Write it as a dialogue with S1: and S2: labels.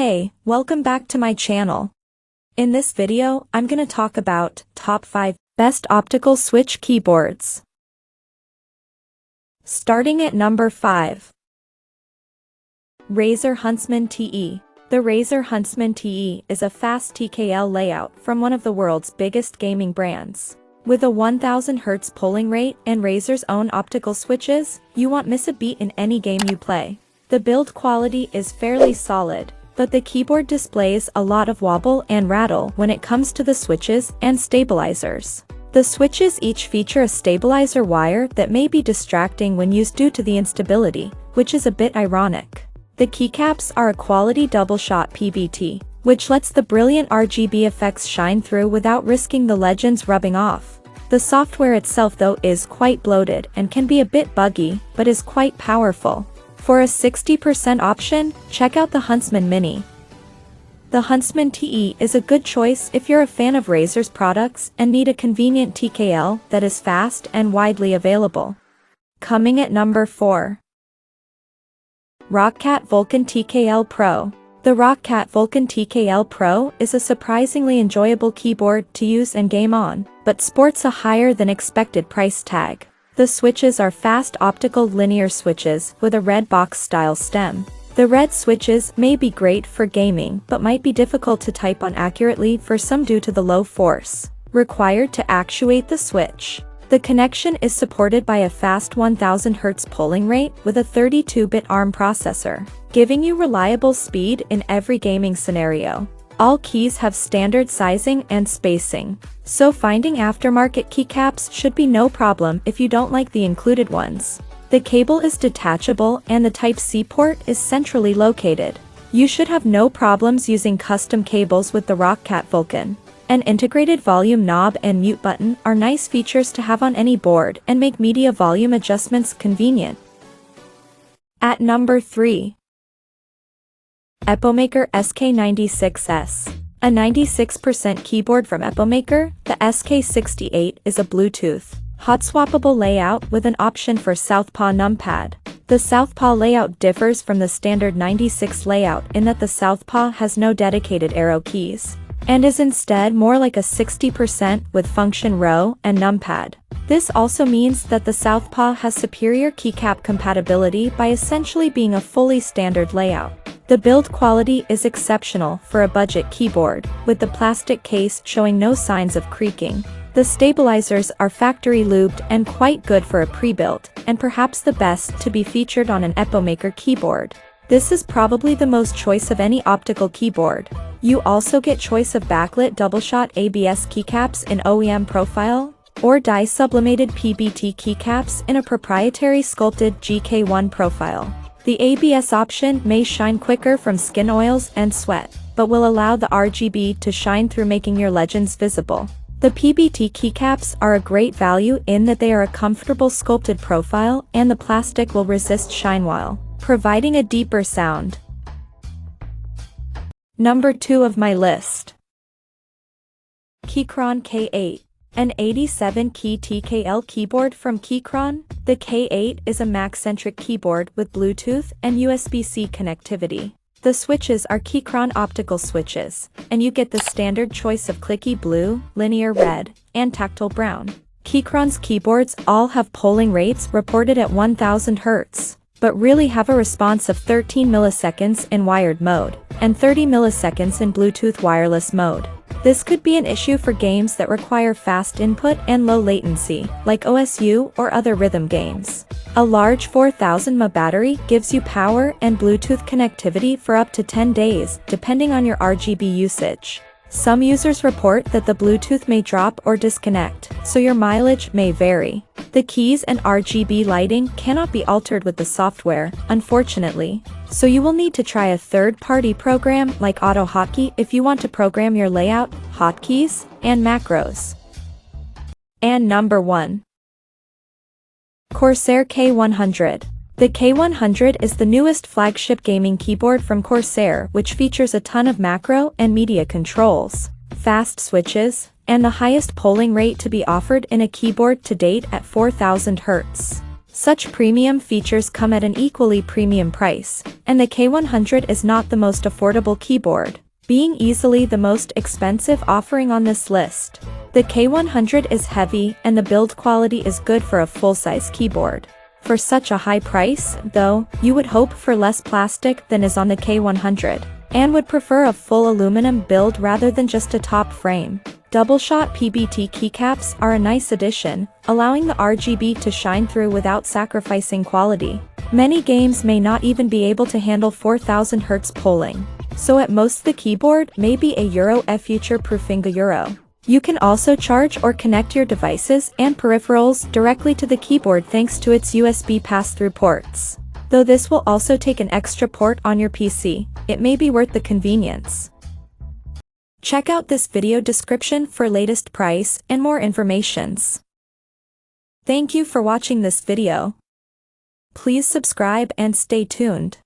S1: Hey, welcome back to my channel. In this video, I'm gonna talk about top 5 best optical switch keyboards. Starting at number 5. Razer Huntsman TE. The Razer Huntsman TE is a fast TKL layout from one of the world's biggest gaming brands. With a 1000 Hz polling rate and Razer's own optical switches, you won't miss a beat in any game you play. The build quality is fairly solid, but the keyboard displays a lot of wobble and rattle when it comes to the switches and stabilizers. The switches each feature a stabilizer wire that may be distracting when used due to the instability, which is a bit ironic. The keycaps are a quality double-shot PBT, which lets the brilliant RGB effects shine through without risking the legends rubbing off. The software itself though is quite bloated and can be a bit buggy, but is quite powerful. For a 60% option, check out the Huntsman Mini. The Huntsman TE is a good choice if you're a fan of Razer's products and need a convenient TKL that is fast and widely available. Coming at number 4. Roccat Vulcan TKL Pro. The Roccat Vulcan TKL Pro is a surprisingly enjoyable keyboard to use and game on, but sports a higher than expected price tag. The switches are fast optical linear switches with a red box-style stem. The red switches may be great for gaming but might be difficult to type on accurately for some due to the low force required to actuate the switch. The connection is supported by a fast 1000 Hz polling rate with a 32-bit ARM processor, giving you reliable speed in every gaming scenario. All keys have standard sizing and spacing, so finding aftermarket keycaps should be no problem if you don't like the included ones. The cable is detachable and the Type-C port is centrally located. You should have no problems using custom cables with the Roccat Vulcan. An integrated volume knob and mute button are nice features to have on any board and make media volume adjustments convenient. At number 3. Epomaker SK96S. A 96% keyboard from Epomaker, the SK68 is a Bluetooth, hot-swappable layout with an option for Southpaw numpad. The Southpaw layout differs from the standard 96 layout in that the Southpaw has no dedicated arrow keys, and is instead more like a 60% with function row and numpad. This also means that the Southpaw has superior keycap compatibility by essentially being a fully standard layout. The build quality is exceptional for a budget keyboard, with the plastic case showing no signs of creaking. The stabilizers are factory lubed and quite good for a pre-built, and perhaps the best to be featured on an Epomaker keyboard. This is probably the most choice of any optical keyboard. You also get choice of backlit double-shot ABS keycaps in OEM profile, or dye sublimated PBT keycaps in a proprietary sculpted GK1 profile. The ABS option may shine quicker from skin oils and sweat, but will allow the RGB to shine through, making your legends visible. The PBT keycaps are a great value in that they are a comfortable sculpted profile and the plastic will resist shine while providing a deeper sound. Number 2 of my list. Keychron K8. An 87-key TKL keyboard from Keychron. The K8 is a Mac-centric keyboard with Bluetooth and USB-C connectivity. The switches are Keychron optical switches, and you get the standard choice of clicky blue, linear red, and tactile brown. Keychron's keyboards all have polling rates reported at 1000 Hz, but really have a response of 13 milliseconds in wired mode, and 30 milliseconds in Bluetooth wireless mode. This could be an issue for games that require fast input and low latency, like OSU or other rhythm games. A large 4000 mAh battery gives you power and Bluetooth connectivity for up to 10 days, depending on your RGB usage. Some users report that the Bluetooth may drop or disconnect, so your mileage may vary. The keys and RGB lighting cannot be altered with the software, unfortunately, so you will need to try a third-party program like AutoHotkey if you want to program your layout, hotkeys, and macros. And number 1. Corsair K100. The K100 is the newest flagship gaming keyboard from Corsair, which features a ton of macro and media controls, fast switches, and the highest polling rate to be offered in a keyboard to date at 4000 Hz. Such premium features come at an equally premium price, and the K100 is not the most affordable keyboard, being easily the most expensive offering on this list. The K100 is heavy and the build quality is good for a full-size keyboard. For such a high price, though, you would hope for less plastic than is on the K100, and would prefer a full aluminum build rather than just a top frame. Double-shot PBT keycaps are a nice addition, allowing the RGB to shine through without sacrificing quality. Many games may not even be able to handle 4000 Hz polling, so at most the keyboard may be a Euro future-proofing a Euro. You can also charge or connect your devices and peripherals directly to the keyboard thanks to its USB pass-through ports. Though this will also take an extra port on your PC, it may be worth the convenience. Check out this video description for latest price and more informations. Thank you for watching this video. Please subscribe and stay tuned.